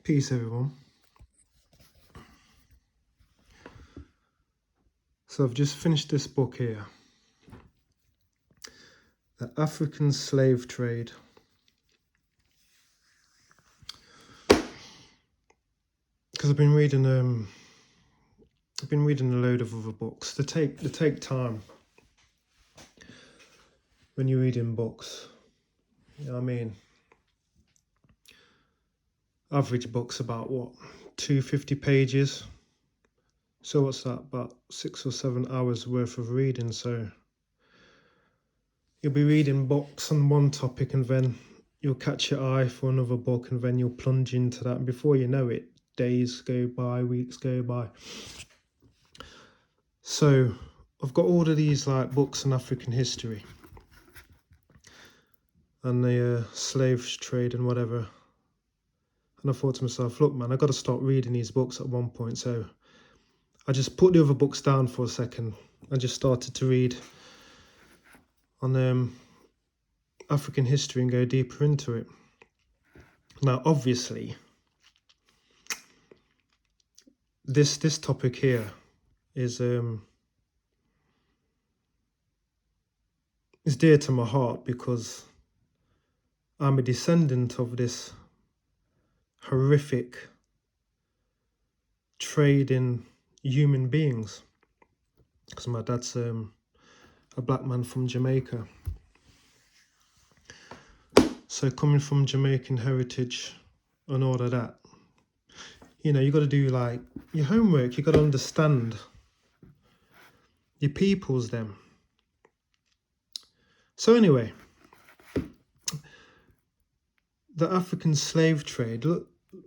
Peace, everyone. So I've just finished this book here, The African Slave Trade. Because I've been reading a load of other books. They take time when you're reading books. You know what I mean? Average book's about 250 pages. So what's that? About 6 or 7 hours worth of reading. So you'll be reading books on one topic and then you'll catch your eye for another book and then you'll plunge into that. And before you know it, days go by, weeks go by. So I've got all of these like books on African history and the slave trade and whatever. And I thought to myself, look, man, I've got to start reading these books at one point. So I just put the other books down for a second and just started to read on African history and go deeper into it. Now, obviously, this topic here is dear to my heart because I'm a descendant of this horrific trade in human beings. Because my dad's a black man from Jamaica. So coming from Jamaican heritage and all of that, you know, you got to do like your homework. You got to understand your peoples them. So anyway, the African slave trade.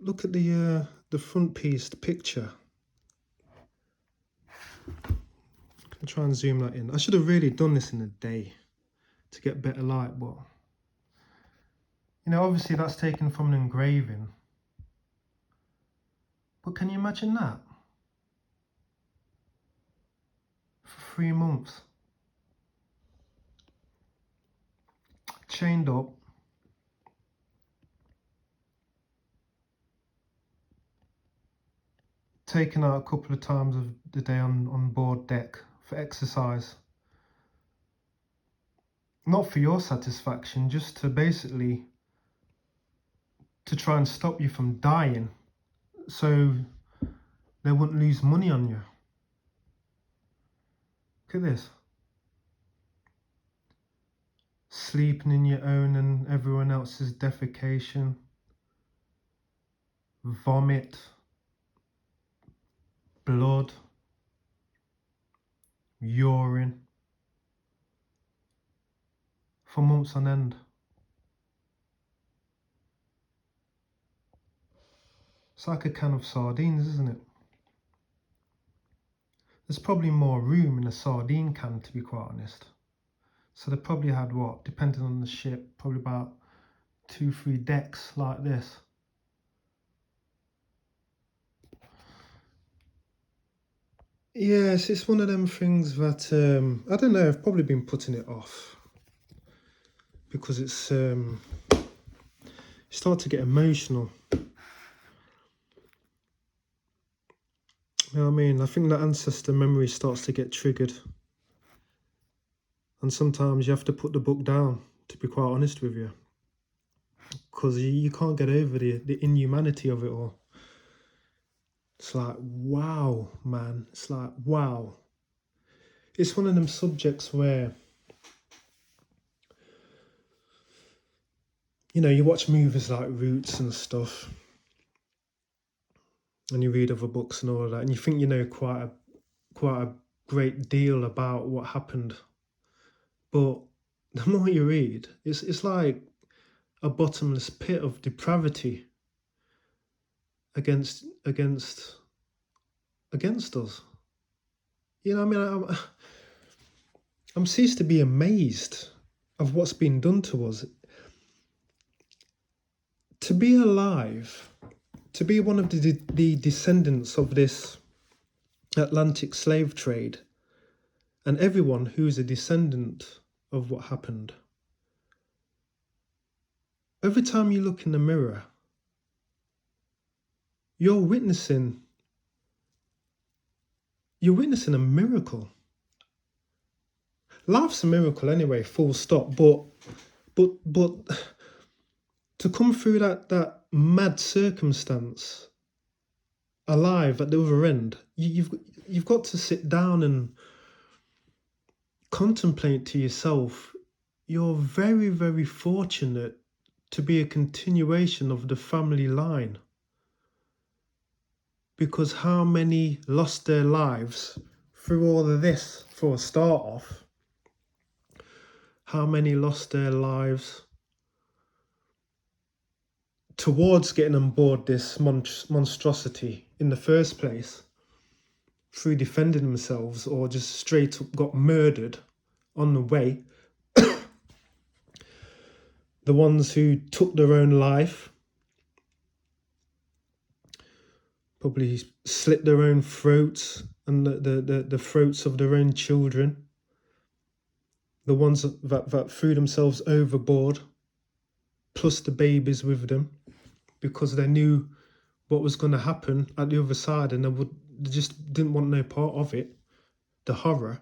Look at the front piece, the picture. I'll try and zoom that in. I should have really done this in a day to get better light, but you know, obviously that's taken from an engraving. But can you imagine that? For 3 months. Chained up. Taken out a couple of times of the day on board deck for exercise. Not for your satisfaction, just to basically to try and stop you from dying so they wouldn't lose money on you. Look at this. Sleeping in your own and everyone else's defecation, vomit, blood, urine, for months on end. It's like a can of sardines, isn't it? There's probably more room in a sardine can, to be quite honest. So they probably had depending on the ship, probably about 2-3 decks like this. Yes, it's one of them things that I don't know. I've probably been putting it off because it's you start to get emotional. You know what I mean? I think that ancestor memory starts to get triggered, and sometimes you have to put the book down. To be quite honest with you, because you can't get over the inhumanity of it all. It's like, wow, man. It's like, wow. It's one of them subjects where, you know, you watch movies like Roots and stuff, and you read other books and all of that, and you think you know quite a great deal about what happened. But the more you read, it's like a bottomless pit of depravity against us. You know what I mean? I'm ceased to be amazed of what's been done to us. To be alive, to be one of the descendants of this Atlantic slave trade, and everyone who's a descendant of what happened. Every time you look in the mirror, you're witnessing a miracle. Life's a miracle anyway, full stop. But to come through that mad circumstance alive at the other end, you've got to sit down and contemplate to yourself. You're very, very fortunate to be a continuation of the family line. Because how many lost their lives through all of this for a start off? How many lost their lives towards getting on board this monstrosity in the first place through defending themselves, or just straight up got murdered on the way? The ones who took their own life, probably slit their own throats and the throats of their own children. The ones that threw themselves overboard, plus the babies with them, because they knew what was going to happen at the other side, and they just didn't want no part of it. The horror.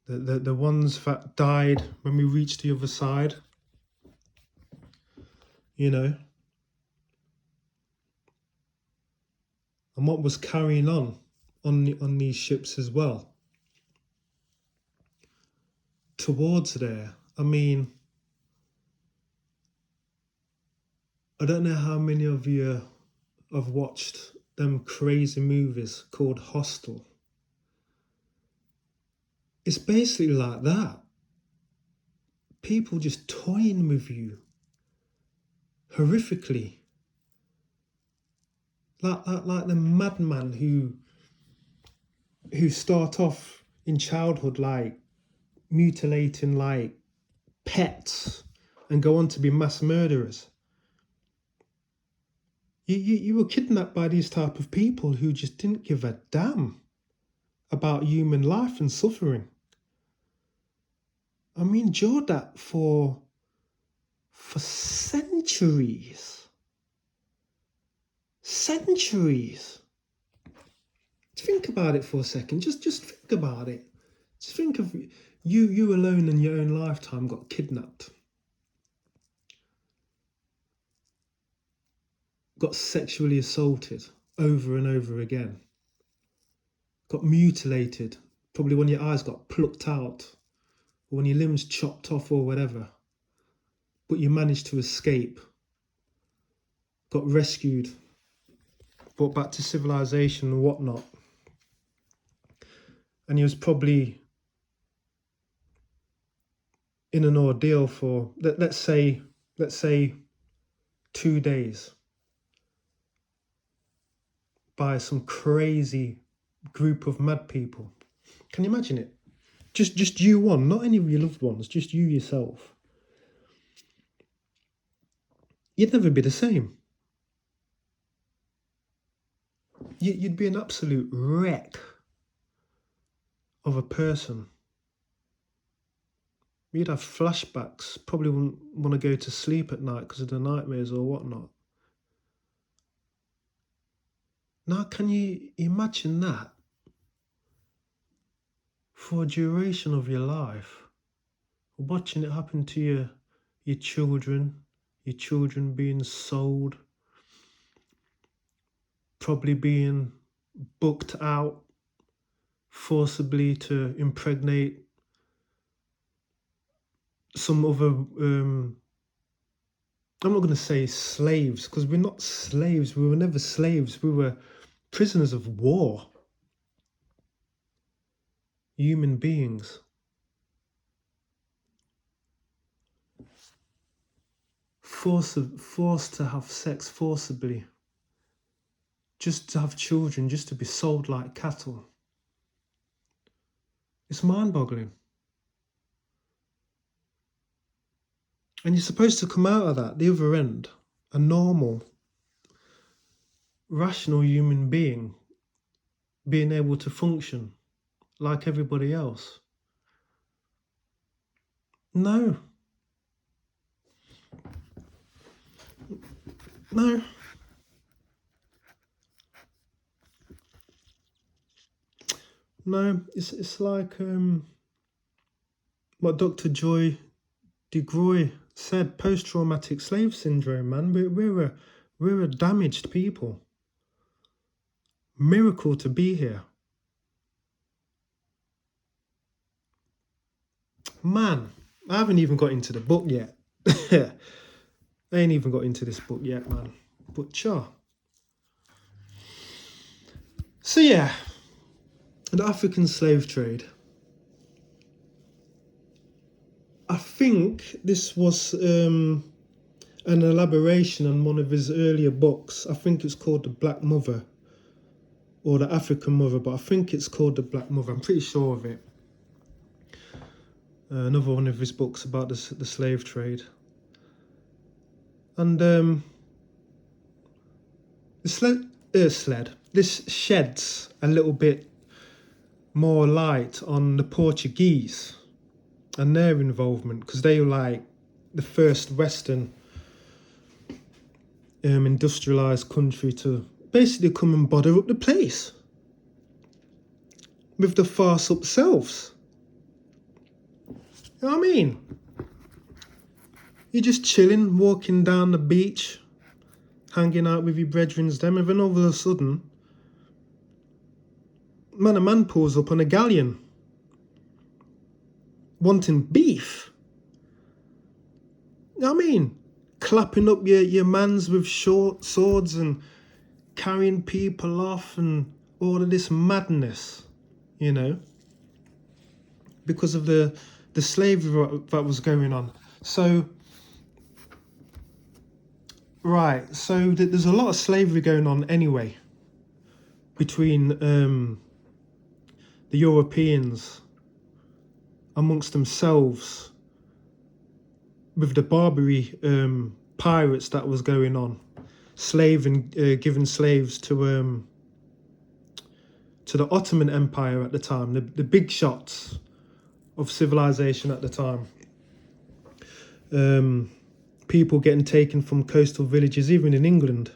The ones that died when we reached the other side, and what was carrying on these ships as well. Towards there, I mean, I don't know how many of you have watched them crazy movies called Hostel. It's basically like that. People just toying with you horrifically. Like the madman who start off in childhood like mutilating like pets and go on to be mass murderers. You were kidnapped by these type of people who just didn't give a damn about human life and suffering. I mean, endured that for centuries. Centuries. Think about it for a second. Just think about it. Just think of you alone in your own lifetime got kidnapped. Got sexually assaulted over and over again. Got mutilated. Probably when your eyes got plucked out, or when your limbs chopped off or whatever. But you managed to escape. Got rescued. Brought back to civilization and whatnot. And he was probably in an ordeal for, let's say 2 days, by some crazy group of mad people. Can you imagine it? Just you one, not any of your loved ones, just you yourself. You'd never be the same. You'd be an absolute wreck of a person. You'd have flashbacks, probably wouldn't want to go to sleep at night because of the nightmares or whatnot. Now, can you imagine that? For a duration of your life, watching it happen to your children being sold, probably being booked out forcibly to impregnate some other, I'm not going to say slaves, because we're not slaves. We were never slaves. We were prisoners of war. Human beings. Forced to have sex forcibly. Just to have children, just to be sold like cattle. It's mind-boggling. And you're supposed to come out of that, the other end, a normal, rational human being, being able to function like everybody else. No. No, it's like what Dr. Joy DeGroy said, post-traumatic slave syndrome, man. We're a damaged people. Miracle to be here. Man, I haven't even got into the book yet. I ain't even got into this book yet, man. But sure. So yeah, the African slave trade. I think this was an elaboration on one of his earlier books. I think it's called The Black Mother, or The African Mother, but I think it's called The Black Mother. I'm pretty sure of it. Another one of his books about the slave trade. And this sheds a little bit more light on the Portuguese and their involvement, because they were like the first Western industrialized country to basically come and bother up the place with the farce up selves. You know what I mean? You're just chilling, walking down the beach, hanging out with your brethrens them, and then all of a sudden, a man pulls up on a galleon, wanting beef. You know what I mean? Clapping up your mans with short swords and carrying people off and all of this madness, you know, because of the slavery that was going on. So, right, so there's a lot of slavery going on anyway between the Europeans amongst themselves, with the Barbary pirates that was going on, giving slaves to the Ottoman Empire at the time, the big shots of civilization at the time. People getting taken from coastal villages, even in England,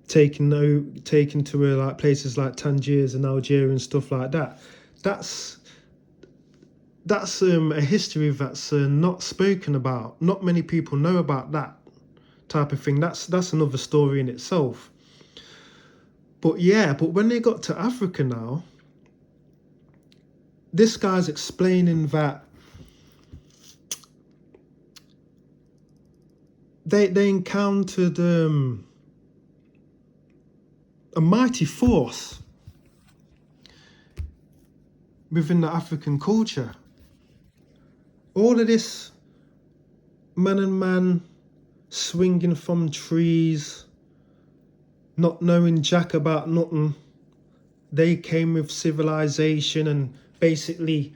taken to like places like Tangiers and Algeria and stuff like that. That's a history that's not spoken about. Not many people know about that type of thing. That's another story in itself. But when they got to Africa now, this guy's explaining that they encountered a mighty force within the African culture. All of this man and man swinging from trees, not knowing jack about nothing. They came with civilization and basically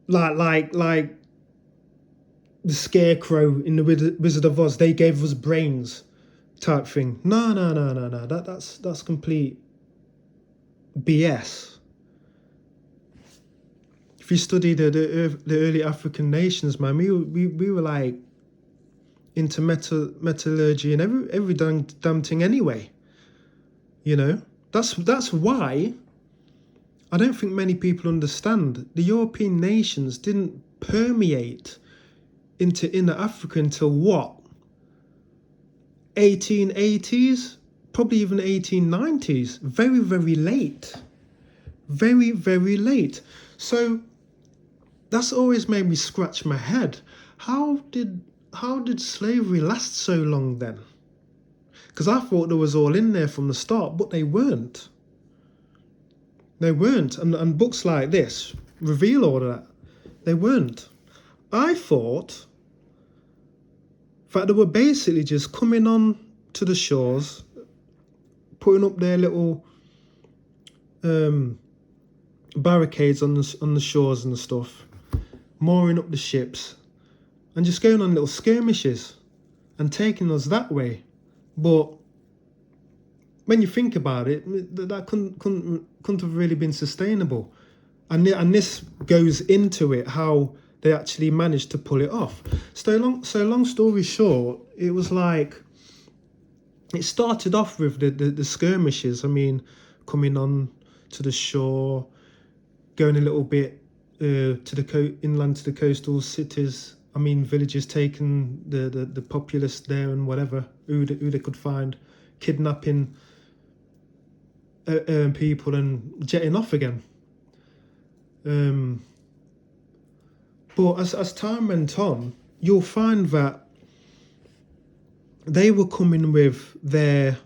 like the Scarecrow in the Wizard of Oz, they gave us brains type thing. No. That's complete BS. If you study the early African nations, man, we were like into metallurgy and every damn thing anyway. You know, that's why I don't think many people understand the European nations didn't permeate into inner Africa until what? 1880s, probably even 1890s. Very, very late. Very, very late. So that's always made me scratch my head. How did slavery last so long then? Because I thought they was all in there from the start, but they weren't. They weren't. And books like this reveal all of that. They weren't. I thought that they were basically just coming on to the shores, putting up their little barricades on the shores and stuff, mooring up the ships, and just going on little skirmishes and taking us that way. But when you think about it, that couldn't have really been sustainable. And this goes into it, how they actually managed to pull it off. So long story short, it was like, it started off with the skirmishes. I mean, coming on to the shore, going a little bit to the inland to the coastal cities. I mean, villages, taking the populace there and whatever who they could find, kidnapping people and jetting off again. But as time went on, you'll find that they were coming with their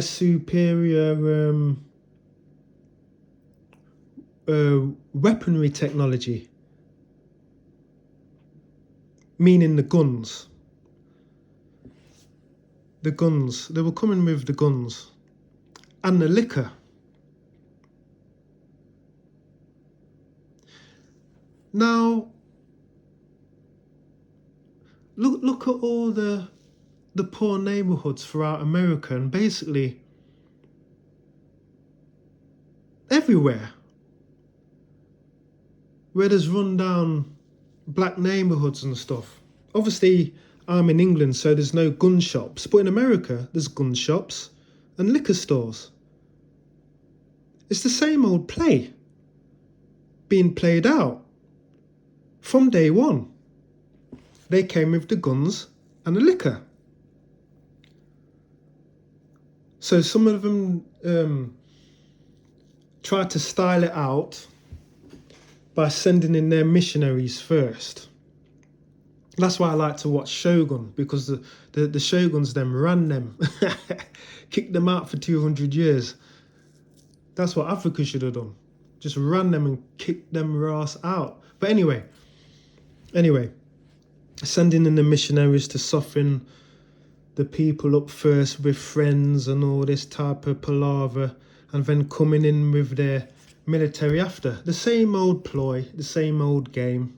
superior weaponry technology, meaning the guns. The guns. They were coming with the guns and the liquor. Now, look at all the poor neighborhoods throughout America, and basically everywhere where there's run down black neighborhoods and stuff. Obviously, I'm in England, so there's no gun shops, but in America there's gun shops and liquor stores. It's the same old play being played out from day one. They came with the guns and the liquor. So some of them tried to style it out by sending in their missionaries first. That's why I like to watch Shogun, because the Shoguns them ran them, kicked them out for 200 years. That's what Africa should have done. Just ran them and kicked them ass out. But anyway, sending in the missionaries to soften the people up first with friends and all this type of palaver, and then coming in with their military after. The same old ploy, the same old game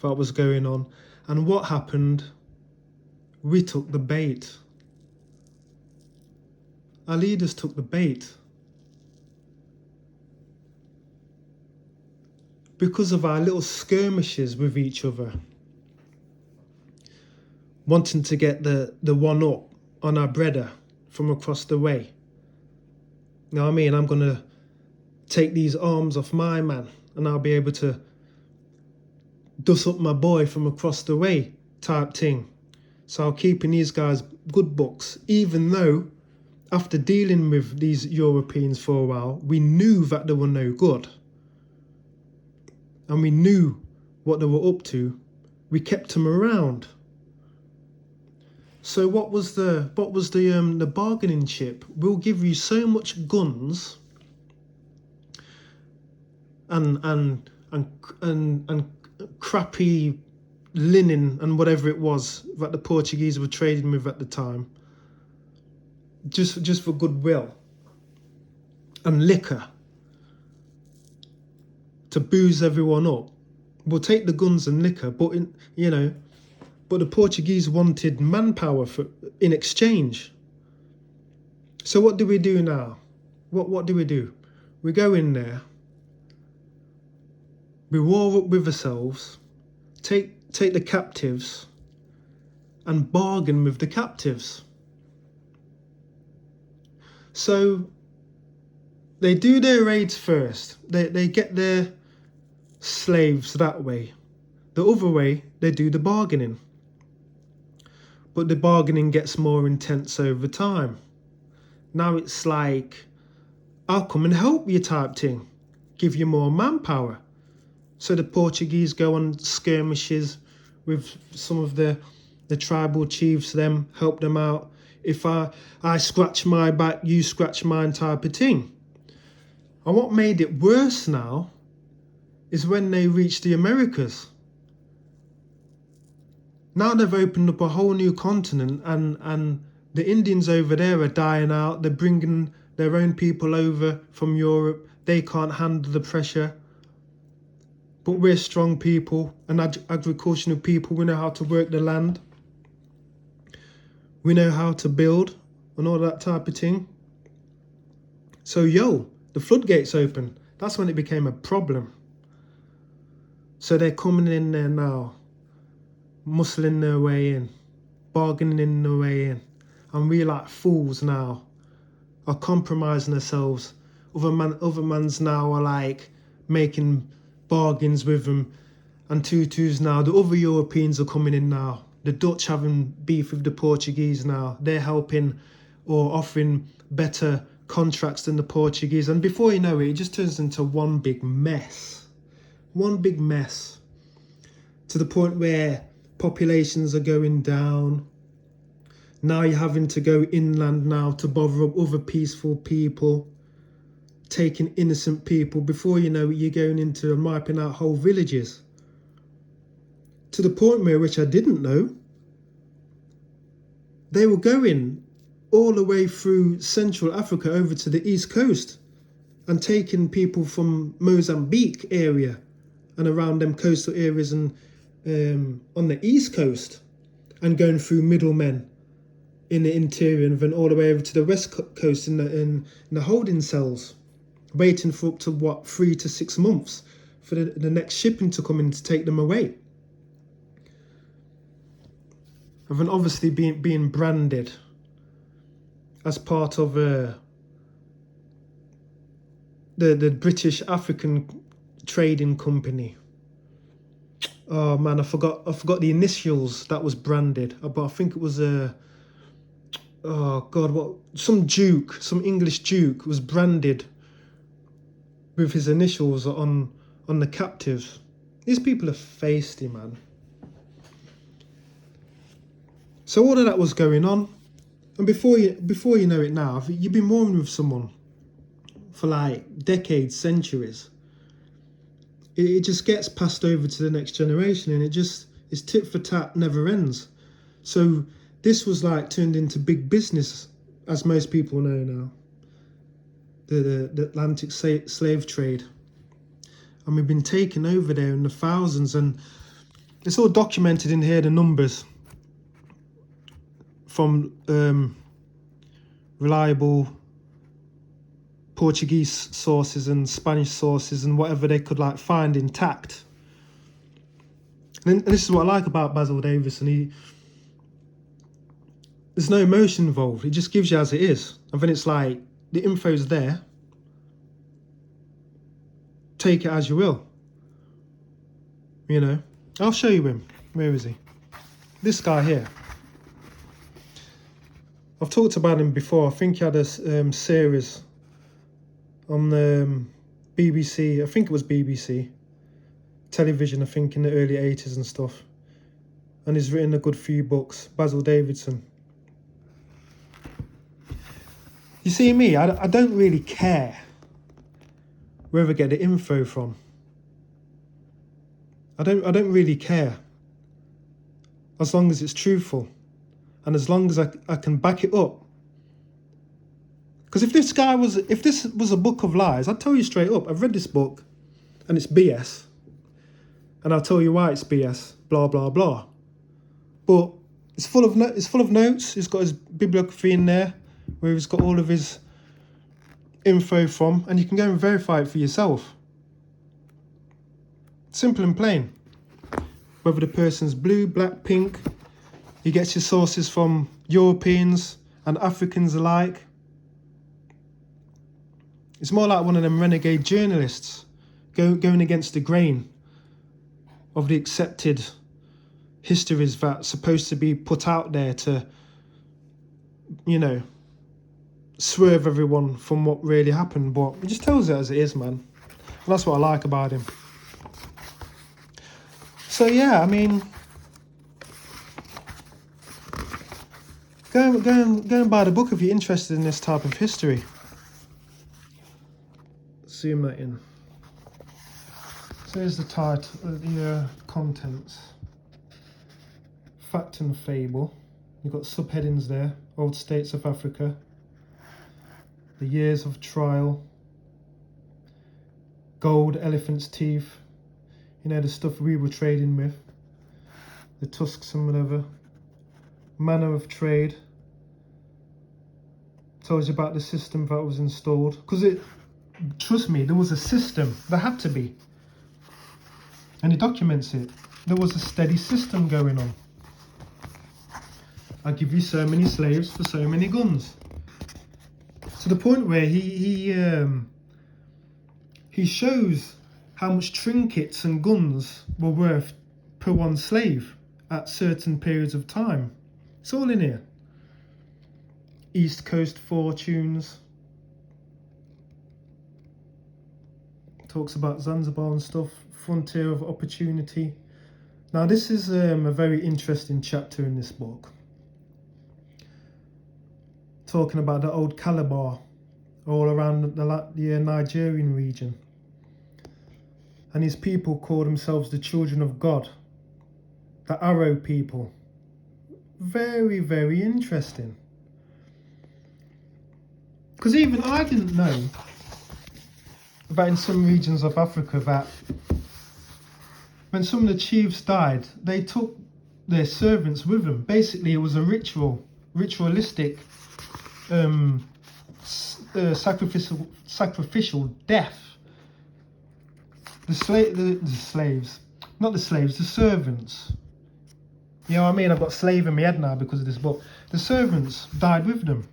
that was going on. And what happened? We took the bait. Our leaders took the bait. Because of our little skirmishes with each other, wanting to get the one up on our brother from across the way. You know what I mean? I'm going to take these arms off my man and I'll be able to dust up my boy from across the way type thing. So I'm keeping these guys good books, even though after dealing with these Europeans for a while, we knew that they were no good. And we knew what they were up to. We kept them around. So what was the bargaining chip? We'll give you so much guns and crappy linen and whatever it was that the Portuguese were trading with at the time, just for goodwill, and liquor to booze everyone up. We'll take the guns and liquor, but the Portuguese wanted manpower in exchange. So what do we do now? What do? We go in there, we war up with ourselves, take the captives and bargain with the captives. So they do their raids first. They get their slaves that way. The other way, they do the bargaining. But the bargaining gets more intense over time. Now it's like, I'll come and help you type thing. Give you more manpower. So the Portuguese go on skirmishes with some of the tribal chiefs, them, help them out. If I scratch my back, you scratch mine type of thing. And what made it worse now is when they reached the Americas. Now they've opened up a whole new continent, and the Indians over there are dying out. They're bringing their own people over from Europe. They can't handle the pressure. But we're strong people and agricultural people. We know how to work the land. We know how to build and all that type of thing. So the floodgates open. That's when it became a problem. So they're coming in there now, muscling their way in, bargaining their way in. And we're like fools now. are compromising themselves. Other mans now are like making bargains with them, and tutus now. The other Europeans are coming in now. The Dutch having beef with the Portuguese now. They're helping or offering better contracts than the Portuguese. And before you know it, it just turns into one big mess. One big mess. To the point where populations are going down. Now you're having to go inland now to bother up other peaceful people. Taking innocent people. Before you know it, you're going into and wiping out whole villages. To the point where, which I didn't know, they were going all the way through Central Africa over to the East Coast and taking people from Mozambique area and around them coastal areas and on the East Coast and going through middlemen in the interior and then all the way over to the West Coast in the holding cells, waiting for up to 3 to 6 months for the next shipping to come in to take them away. And then obviously being branded as part of the British African Trading Company. Oh man, I forgot the initials that was branded, but I think it was some English duke was branded with his initials on the captives. These people are feisty, man. So all of that was going on, and before you know it now, you've been warring with someone for like decades, centuries. It just gets passed over to the next generation, and it's tit for tat, never ends. So this was like turned into big business, as most people know now. The Atlantic slave trade, and we've been taken over there in the thousands, and it's all documented in here, the numbers from reliable Portuguese sources and Spanish sources and whatever they could like find intact. And this is what I like about Basil Davidson. There's no emotion involved. It just gives you as it is, and then it's like the info's there. Take it as you will. You know, I'll show you him. Where is he? This guy here. I've talked about him before. I think he had a series on the BBC. I think it was BBC television. I think in the early 80s and stuff. And he's written a good few books. Basil Davidson. You see me, I don't really care where I get the info from. I don't really care. As long as it's truthful. And as long as I can back it up. Because if this was a book of lies, I'd tell you straight up, I've read this book and it's BS. And I'll tell you why it's BS, blah, blah, blah. But it's full of notes. He's got his bibliography in there, where he's got all of his info from, and you can go and verify it for yourself. Simple and plain. Whether the person's blue, black, pink, he gets his sources from Europeans and Africans alike. It's more like one of them renegade journalists going against the grain of the accepted histories that's supposed to be put out there to, you know, swerve everyone from what really happened. But it just tells it as it is, man. And that's what I like about him. So yeah, I mean, go and buy the book if you're interested in this type of history. Zoom that in. So here's the title, the contents. Fact and fable. You've got subheadings there. Old States of Africa. The years of trial. Gold, elephant's teeth. You know, the stuff we were trading with. The tusks and whatever. Manner of trade. Tells you about the system that was installed. Because trust me, there was a system. There had to be. And he documents it. There was a steady system going on. I give you so many slaves for so many guns. to the point where he shows how much trinkets and guns were worth per one slave at certain periods of time. It's all in here. East Coast fortunes. Talks about Zanzibar and stuff. Frontier of opportunity. Now this is a very interesting chapter in this book. Talking about the old Calabar all around the Nigerian region. And his people call themselves the children of God. The Arrow people. Very, very interesting. Because even I didn't know about in some regions of Africa that when some of the chiefs died, they took their servants with them. Basically, it was a ritualistic sacrificial death. The slaves, not the slaves, the servants. You know what I mean? I've got slave in my head now because of this book. The servants died with them.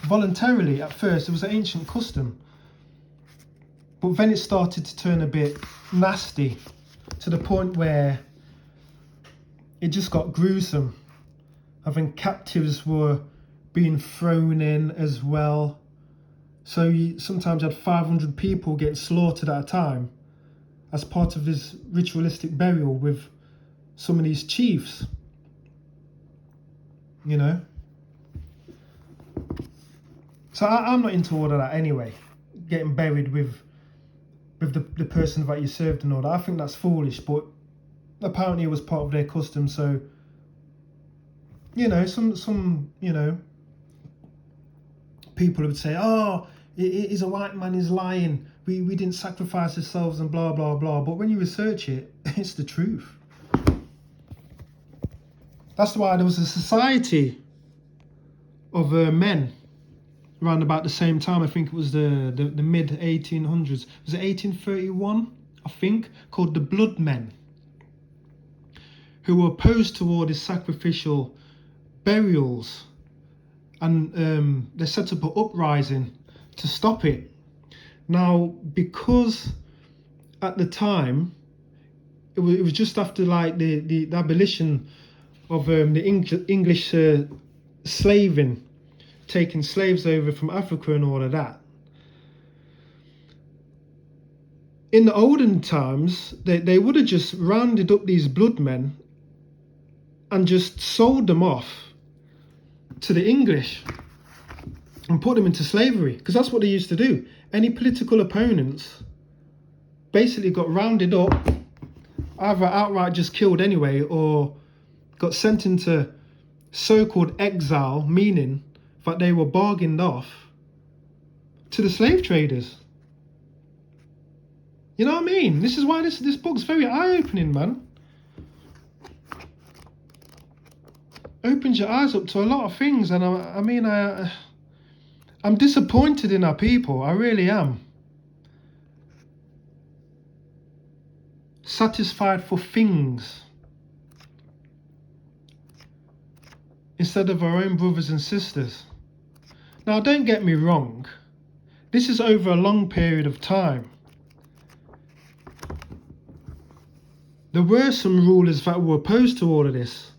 Voluntarily at first, it was an ancient custom. But then it started to turn a bit nasty to the point where it just got gruesome. I think captives were being thrown in as well. So you sometimes had 500 people getting slaughtered at a time as part of this ritualistic burial with some of these chiefs. You know? So I'm not into all of that anyway. Getting buried with the person that you served and all that. I think that's foolish, but apparently it was part of their custom. So, you know, some you know, people would say, oh, he's a white man, he's lying. We didn't sacrifice ourselves and blah, blah, blah. But when you research it, it's the truth. That's why there was a society of men around about the same time. I think it was the mid 1800s. Was it 1831? I think, called the Blood Men, who were opposed to all these sacrificial burials, and they set up an uprising to stop it. Now, because at the time it was just after like the abolition of the English slaving, taking slaves over from Africa and all of that. In the olden times, they would have just rounded up these blood men and just sold them off to the English and put them into slavery, because that's what they used to do. Any political opponents basically got rounded up, either outright just killed anyway, or got sent into so-called exile, meaning that they were bargained off to the slave traders. You know what I mean? This is why this book's very eye-opening, man. Opens your eyes up to a lot of things, and I'm disappointed in our people. I really am. Satisfied for things instead of our own brothers and sisters. Now, don't get me wrong. This is over a long period of time. There were some rulers that were opposed to all of this.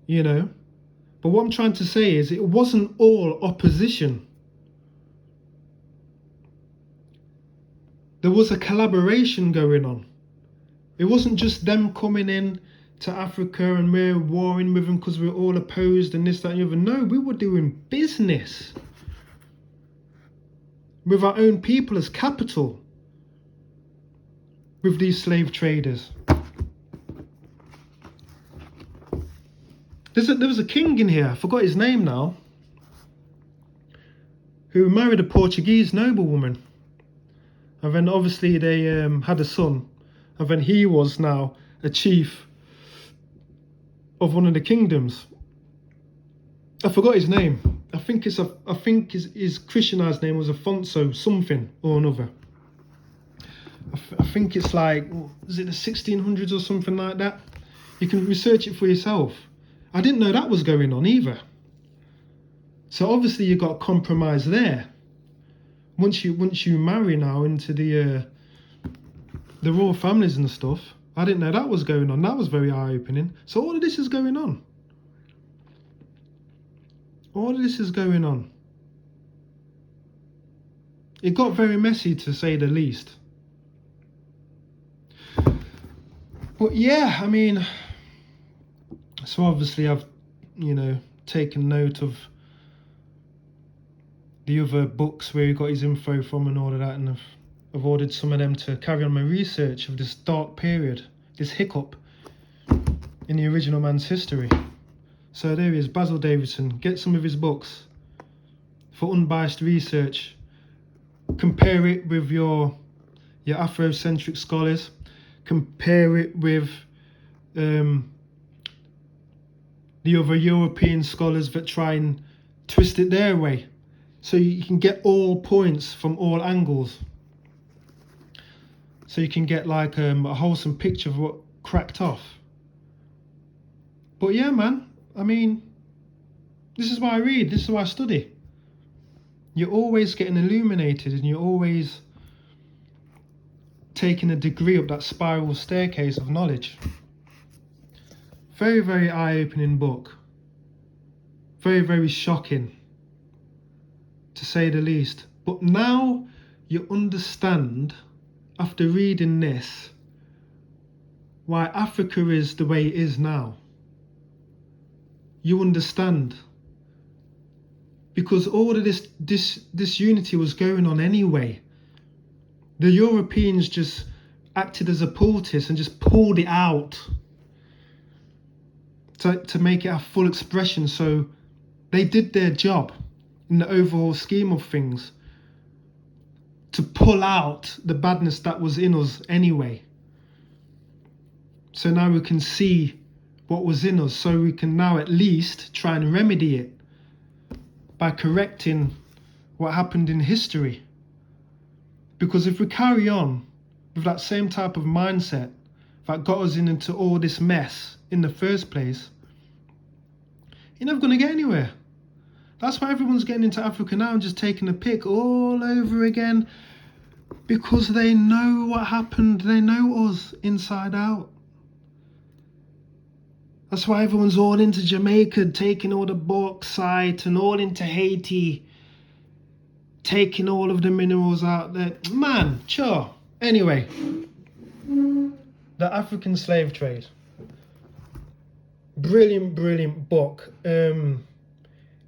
You know? But what I'm trying to say is it wasn't all opposition. There was a collaboration going on. It wasn't just them coming in to Africa and we're warring with them because we're all opposed and this, that and the other. No, we were doing business with our own people as capital with these slave traders. There was a king in here, I forgot his name now, who married a Portuguese noblewoman. And then obviously they had a son. And then he was now a chief of one of the kingdoms. I forgot his name. I think his Christianized name was Afonso something or another. I think it's like, is it the 1600s or something like that? You can research it for yourself. I didn't know that was going on either. So obviously you got compromise there. Once you marry now into the royal families and stuff, I didn't know that was going on. That was very eye-opening. So all of this is going on. All of this is going on. It got very messy, to say the least. But yeah, I mean, so obviously I've, taken note of the other books where he got his info from and all of that, and I've ordered some of them to carry on my research of this dark period, this hiccup in the original man's history. So there he is, Basil Davidson. Get some of his books for unbiased research. Compare it with your Afrocentric scholars. Compare it with the other European scholars that try and twist it their way. So you can get all points from all angles. So you can get like a wholesome picture of what cracked off. But yeah, man, I mean, this is why I read, this is why I study. You're always getting illuminated, and you're always taking a degree up that spiral staircase of knowledge. Very, very eye-opening book. Very, very shocking, to say the least. But now you understand, after reading this, why Africa is the way it is now. You understand. Because all of this unity was going on anyway. The Europeans just acted as a poultice and just pulled it out to make it have full expression. So they did their job in the overall scheme of things, to pull out the badness that was in us anyway. So now we can see what was in us, so we can now at least try and remedy it by correcting what happened in history. Because if we carry on with that same type of mindset that got us into all this mess in the first place, you're never going to get anywhere. That's why everyone's getting into Africa now and just taking a pick all over again, because they know what happened. They know us inside out. That's why everyone's all into Jamaica, taking all the bauxite, and all into Haiti, taking all of the minerals out there. Man, sure. Anyway, the African slave trade. Brilliant, brilliant book.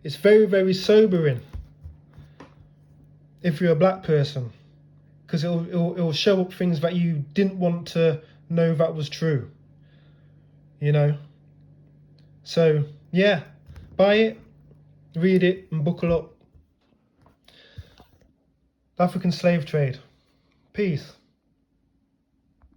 It's very, very sobering if you're a black person, because it'll show up things that you didn't want to know that was true, So yeah, buy it, read it, and buckle up. The African slave trade. Peace.